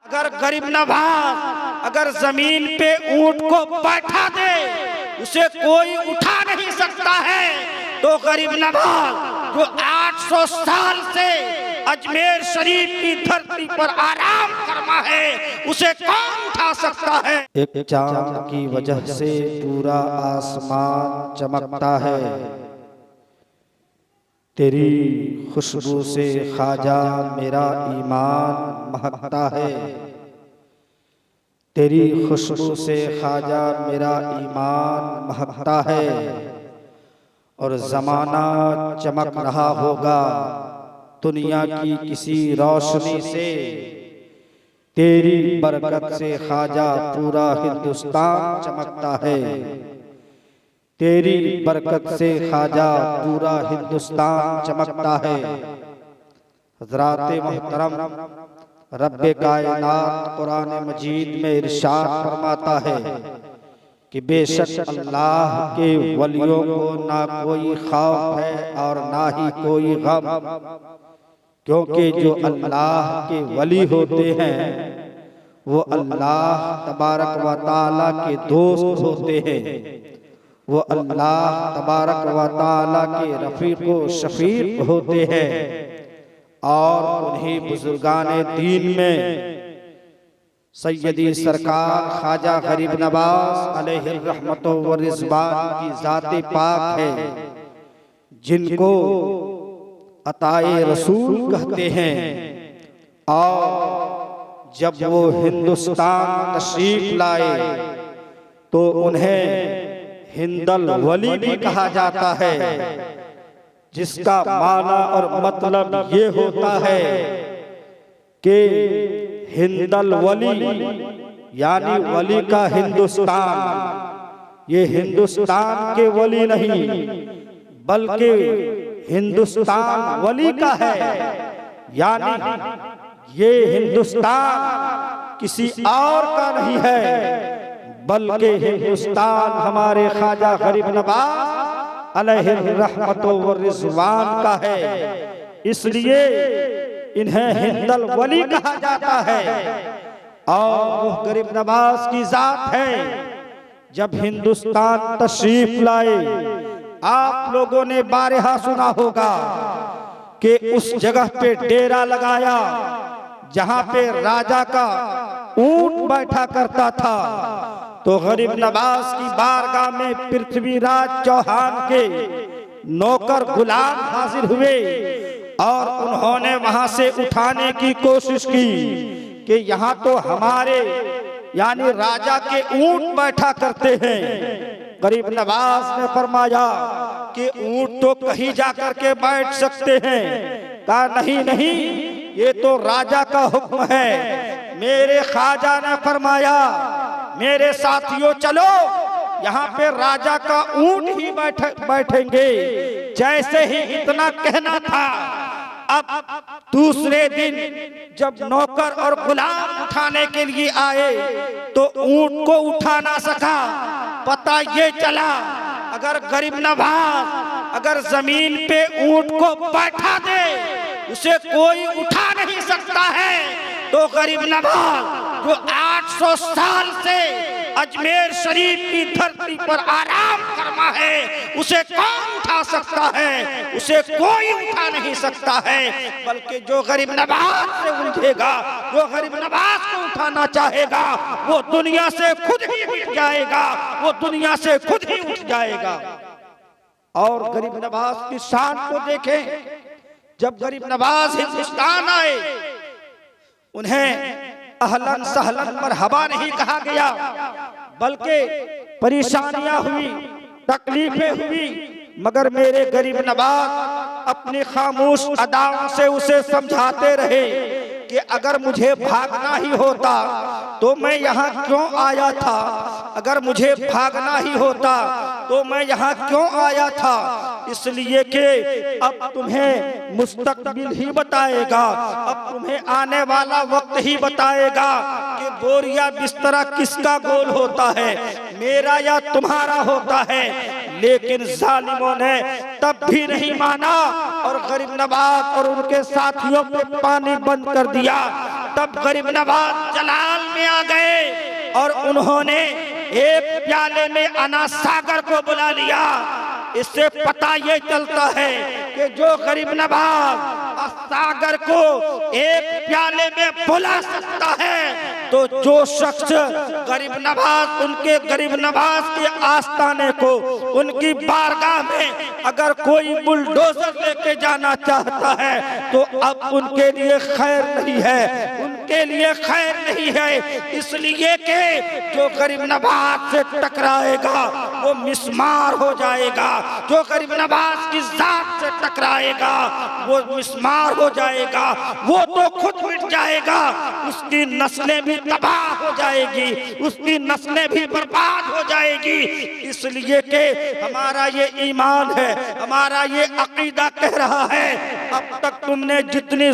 अगर गरीब नवाज अगर जमीन पे ऊंट को बैठा दे उसे कोई उठा नहीं सकता है, तो गरीब नवाज जो 800 साल से अजमेर शरीफ की धरती पर आराम फरमा है उसे कौन उठा सकता है। एक चांद की वजह से पूरा आसमान चमकता है, तेरी खुशबू से ख्वाजा मेरा ईमान महकता है, तेरी खुशबू से ख्वाजा मेरा ईमान महकता है। और ज़माना चमक रहा होगा दुनिया की किसी रोशनी से, तेरी बरकत से ख्वाजा पूरा हिंदुस्तान चमकता है, तेरी बरकत से ख्वाजा पूरा हिंदुस्तान चमकता है। हज़रात मोहतरम रब्बे कायनात कुरान मजीद में इरशाद फरमाता है कि बेशक अल्लाह के वलियों को ना कोई खौफ है और ना ही कोई गम, क्योंकि जो अल्लाह के वली होते हैं वो अल्लाह तबारक व तआला के दोस्त होते हैं, वो अल्लाह तबारक व तआला के रफीक व शफीक होते हैं। और उन्हीं बुजुर्गाने दीन में सैयदी सरकार ख्वाजा गरीब नवाज अलैहि रहमतो व रिज़वान की ज़ाते पाक है, जिनको अताए रसूल कहते हैं। और जब वो हिंदुस्तान तशरीफ लाए तो उन्हें हिंदल वली भी कहा जाता है, जिसका माना और मतलब ये होता है कि हिंदल वली यानी वली का हिंदुस्तान, ये हिंदुस्तान के वली नहीं बल्कि हिंदुस्तान वली का है, यानी ये हिंदुस्तान किसी और का नहीं है बल्कि हिंदुस्तान हमारे ख्वाजा गरीब नवाज अलैहि रहमतो व रिज़वान का है। इसलिए इन्हें हिंदल वली कहा जाता है। और वो गरीब नवाज की जात है। जब हिंदुस्तान तशरीफ लाए, आप लोगों ने बारहा सुना होगा कि उस जगह पे डेरा लगाया जहां पे राजा का ऊंट बैठा करता था। तो गरीब नवाज की बारगाह में पृथ्वीराज चौहान के नौकर गुलाम हाजिर हुए और उन्होंने वहां से उठाने की कोशिश की कि यहाँ तो हमारे यानी राजा के ऊंट बैठा करते हैं। गरीब नवाज ने फरमाया कि ऊंट तो कहीं जाकर के बैठ सकते हैं। कहा नहीं नहीं, ये तो राजा का हुक्म है। मेरे ख्वाजा ने फरमाया मेरे साथियों चलो, यहाँ पे राजा का ऊंट ही बैठेंगे। जैसे ही इतना कहना था, अब दूसरे दिन जब नौकर और गुलाम उठाने के लिए आए तो ऊंट को उठा ना सका। पता ये चला अगर गरीब नवाज अगर जमीन पे ऊंट को बैठा दे उसे कोई उठा नहीं सकता है, तो गरीब नवाज जो 800 साल से अजमेर शरीफ की धरती पर आराम फरमा है उसे कौन उठा सकता है? उसे कोई उठा नहीं सकता है। बल्कि जो गरीब नवाज से उलझेगा, जो गरीब नवाज को उठाना चाहेगा, वो दुनिया से खुद ही उठ जाएगा, वो दुनिया से खुद ही उठ जाएगा। और गरीब नवाज की शान को देखें। जब गरीब नवाज हिंदुस्तान आए, उन्हें अहलन सहलन मरहबा नहीं कहा गया, बल्कि परेशानियां हुई, तकलीफें हुई। मगर मेरे गरीब नवाज अपनी खामोश अदाओं से उसे समझाते रहे कि अगर मुझे भागना ही होता तो मैं यहाँ क्यों आया था, अगर मुझे भागना ही होता तो मैं यहाँ क्यों आया था। इसलिए कि अब तुम्हें मुस्तकबिल ही बताएगा, अब तुम्हें आने वाला वक्त ही बताएगा कि बोरिया बिस्तरा किसका गोल होता है, मेरा या तुम्हारा होता है। लेकिन जालिमों ने तब भी नहीं माना और गरीब नवाज और उनके साथियों पे पानी बंद कर दिया। तब गरीब नवाज जलाल में आ गए और उन्होंने एक प्याले में अनाज सागर को बुला लिया। इससे पता ये चलता है कि जो गरीब नवाज सागर को एक प्याले में बुला सकता है, तो जो शख्स गरीब नवाज उनके गरीब नवाज के आस्थाने को उनकी बारगाह में अगर कोई बुलडोजर लेके जाना चाहता है तो अब उनके लिए खैर नहीं है, उनके लिए खैर नहीं है। इसलिए कि जो गरीब नवाज से टकराएगा वो मिस्मार हो जाएगा, जो गरीब नवाज की जात से टकराएगा वो मिस्मार हो जाएगा, वो तो खुद मिट जाएगा, उसकी नस्लें भी तबाह हो जाएगी, उसकी नस्लें भी बर्बाद हो जाएगी। इसलिए कि हमारा ये ईमान है, हमारा ये अकीदा कह रहा है, अब तक तुमने जितना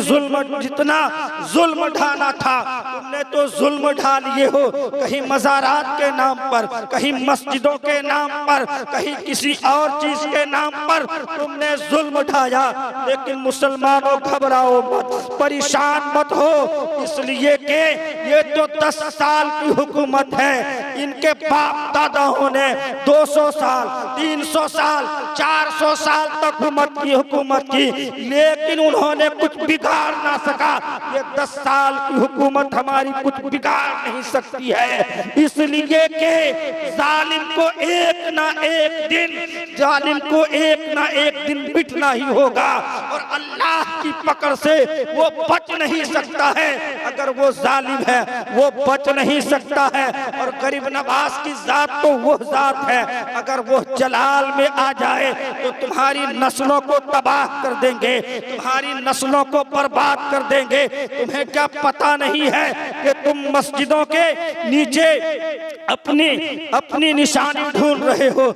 जुल्म ढाना था तुमने तो जुल्म ढा लिए हो, कहीं मज़ारात के नाम पर, कहीं मस्जिदों के नाम पर, कहीं किसी और चीज के नाम पर तुमने जुल्म ढाया। लेकिन मुसलमानों घबराओ मत, परेशान मत हो, इसलिए कि ये तो 10 साल की हुकूमत है। इनके बाप दादाओं ने 200 साल 300 साल 400 साल तक हुकूमत की, लेकिन उन्होंने कुछ बिगाड़ ना सका। ये 10 साल की हुकूमत हमारी कुछ बिगाड़ नहीं सकती है, इसलिए कि जालिम को एक ना एक दिन मिटना ही होगा और अल्लाह की पकड़ से वो बच नहीं सकता है। अगर वो जालिम है वो बच नहीं सकता है। और गरीब नवाज की जात तो वो जात है, अगर वो जलाल में आ जाए तो तुम्हारी नस्लों को तबाह कर देंगे, तुम्हारी नस्लों को बर्बाद कर देंगे। तुम्हें क्या पता नहीं है कि तुम मस्जिदों के नीचे अपनी निशानी ढूंढ रहे हो,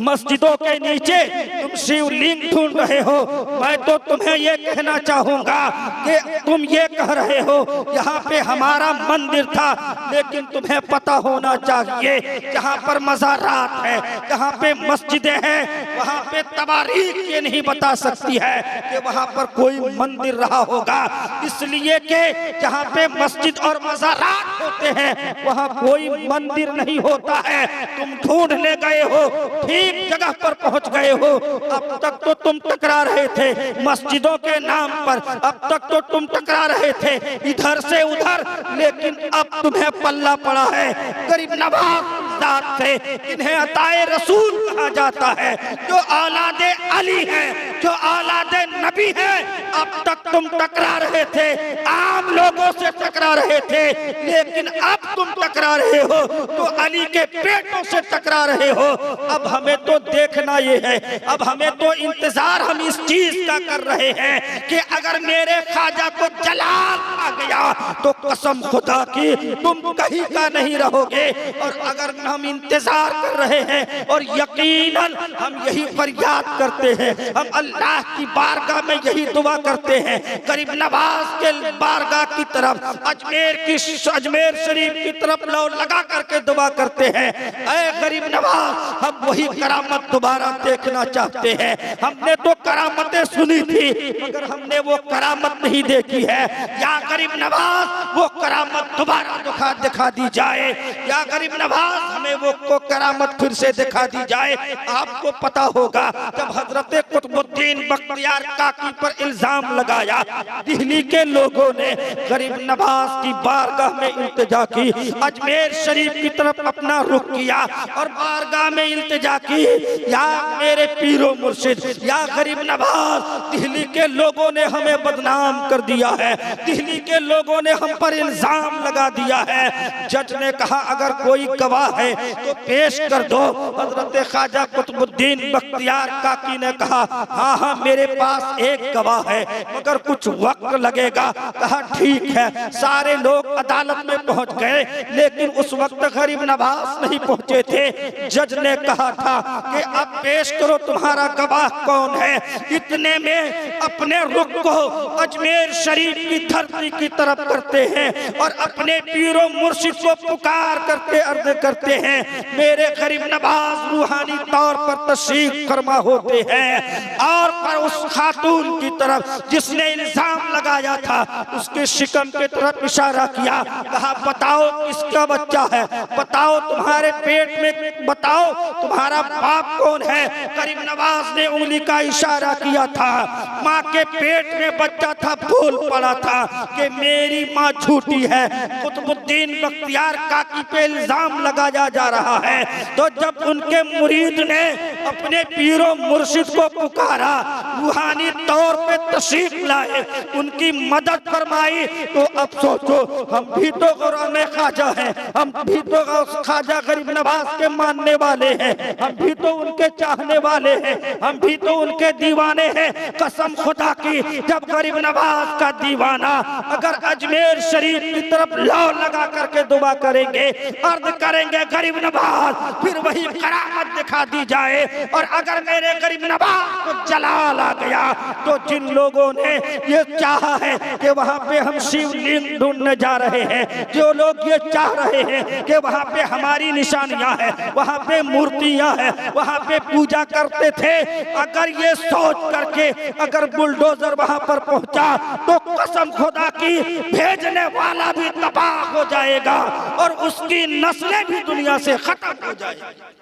मस्जिदों के नीचे तुम शिवलिंग ढूंढ रहे हो। मैं तो तुम्हें ये कहना चाहूंगा कि तुम ये कह रहे हो यहाँ पे हमारा मंदिर था, लेकिन तुम्हें पता होना चाहिए जहाँ पर मज़ारात है, जहाँ पे मस्जिदें हैं, वहाँ पे तवारीख ये नहीं बता सकती है कि वहाँ पर कोई मंदिर रहा होगा। इसलिए कि जहाँ पे मस्जिद और मज़ारात होते हैं वहाँ कोई मंदिर नहीं होता है। तुम ढूंढने गए हो, ठीक जगह पर पहुंच गए हो। अब तक तो तुम टकरा रहे थे मस्जिदों के नाम पर, अब तक तो तुम टकरा रहे थे इधर से उधर, लेकिन अब तुम्हें पल्ला पड़ा है गरीब नवाज जात से, इन्हें अताए रसूल कहा जाता है, जो औलादे अली है, जो औलादे नबी है। अब तक तुम टकरा रहे थे, आम लोगों से टकरा रहे थे, लेकिन अब तुम टकरा रहे हो तो अली के पेटों से टकरा रहे हो। अब हमें तो देखना ये है, अब हमें तो इंतजार हम इस चीज का कर रहे हैं कि अगर मेरे ख्वाजा को जलाल आ गया तो कसम खुदा की तुम कहीं का नहीं रहोगे। और अगर हम इंतजार कर रहे हैं और यकीनन हम यही फरियाद करते हैं, हम अल्लाह की बारगाह में यही दुआ करते हैं, गरीब नवाज के बारगाह की तरफ, अजमेर शरीफ की तरफ लो लगा करके दुआ करते हैं, ऐ गरीब नवाज हम वही करामत दोबारा देखना चाहते हैं। हमने तो करामतें सुनी थी मगर हमने वो करामत नहीं देखी है। या गरीब नवाज वो करामत दोबारा दिखा दी जाए, या गरीब नवाज हमें वो करामत फिर से दिखा दी जाए। आपको पता होगा जब हजरत कुतुबुद्दीन बख्तियार काकी पर इल्जाम लगाया, दिल्ली के लोगों ने गरीब नवाज की बारगाह में इल्तिजा की, अजमेर शरीफ की तरफ अपना रुख किया और बारगाह में इल्तिजा की, या मेरे पीरो मुर्शिद, या गरीब नवाज, दिल्ली के लोगों ने हमें बदनाम कर दिया है, दिल्ली के लोगों ने हम पर इल्जाम लगा दिया है। जज ने कहा अगर कोई गवाह है तो पेश कर दो। हजरत ख्वाजा कुतुबुद्दीन बख्तियार काकी ने कहा हाँ हाँ मेरे पास एक गवाह है मगर कुछ वक्त लगेगा। कहा ठीक है। सारे लोग अदालत में पहुंच गए, लेकिन उस वक्त गरीब नवाज नहीं पहुंचे थे। जज ने कहा था कि अब पेश करो तुम्हारा गवाह कौन है। इतने में अपने रुख को अजमेर शरीफ की धरती की तरफ करते हैं और अपने पीरो मुर्शिद को पुकार करके अर्ज करते हैं, मेरे गरीब नवाज रूहानी तौर पर तशरीफ फरमा होते हैं और पर उस खातून की तरफ जिसने इल्जाम लगाया था उसके शिकम की तरफ इशारा किया, कहा बताओ किसका बच्चा है, बताओ तुम्हारे पेट में, बताओ तुम्हारा बाप कौन है। गरीब नवाज ने उंगली का इशारा किया था, माँ के पेट में बच्चा था, बोल पड़ा था कि मेरी माँ झूठी है। कुतुबुद्दीन बख्तियार काकी पे इल्जाम लगाया जा रहा है। तो जब उनके मुरीद ने अपने पीरो मुर्शिद को पुकारा, रूहानी तौर पे तशरीफ लाए, उनकी मदद फरमाई, तो अब सोचो हम भी तो गुलाम ख्वाजा हैं, हम भी तो ख्वाजा गरीब नवाज के मानने वाले हैं, हम भी तो उनके चाहने वाले हैं, हम भी तो उनके दीवाने हैं। कसम खुदा की, जब गरीब नवाज का दीवाना अगर अजमेर शरीफ की तरफ लौ लगा करके दुआ करेंगे, अर्ज करेंगे गरीब नवाज, फिर वही करामत दिखा दी जाए। और अगर मेरे गरीब नवाज को जलाल आ गया तो जिन लोगों ने ये चाहा है कि वहाँ पे हम शिवलिंग ढूंढने जा रहे हैं, जो लोग ये चाह रहे हैं कि वहाँ पे हमारी निशानियां हैं, वहाँ पे मूर्तियां हैं, वहाँ पे पूजा करते थे, अगर ये सोच करके अगर बुलडोजर वहाँ पर पहुंचा तो कसम खुदा की भेजने वाला भी तबाह हो जाएगा और उसकी नस्लें भी दुनिया से खत्म हो जाएगी।